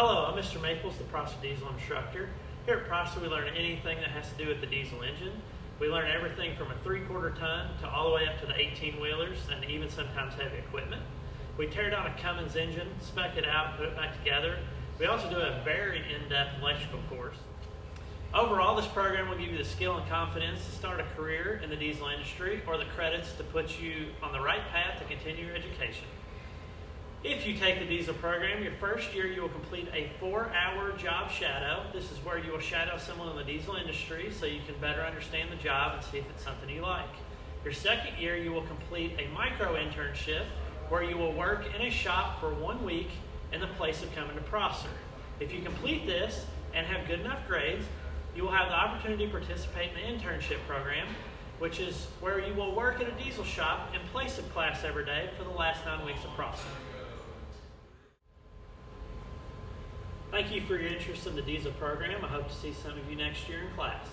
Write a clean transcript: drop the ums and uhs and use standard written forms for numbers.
Hello, I'm Mr. Maples, the Prosser Diesel instructor. Here at Prosser, we learn anything that has to do with the diesel engine. We learn everything from a 3/4 ton to all the way up to the 18-wheelers and even sometimes heavy equipment. We tear down a Cummins engine, spec it out, put it back together. We also do a very in-depth electrical course. Overall, this program will give you the skill and confidence to start a career in the diesel industry or the credits to put you on the right path to continue your education. If you take the diesel program, your first year you will complete a 4-hour job shadow. This is where you will shadow someone in the diesel industry so you can better understand the job and see if it's something you like. Your second year you will complete a micro internship where you will work in a shop for 1 week in the place of coming to Prosser. If you complete this and have good enough grades, you will have the opportunity to participate in the internship program, which is where you will work at a diesel shop in place of class every day for the last 9 weeks of Prosser. Thank you for your interest in the diesel program. I hope to see some of you next year in class.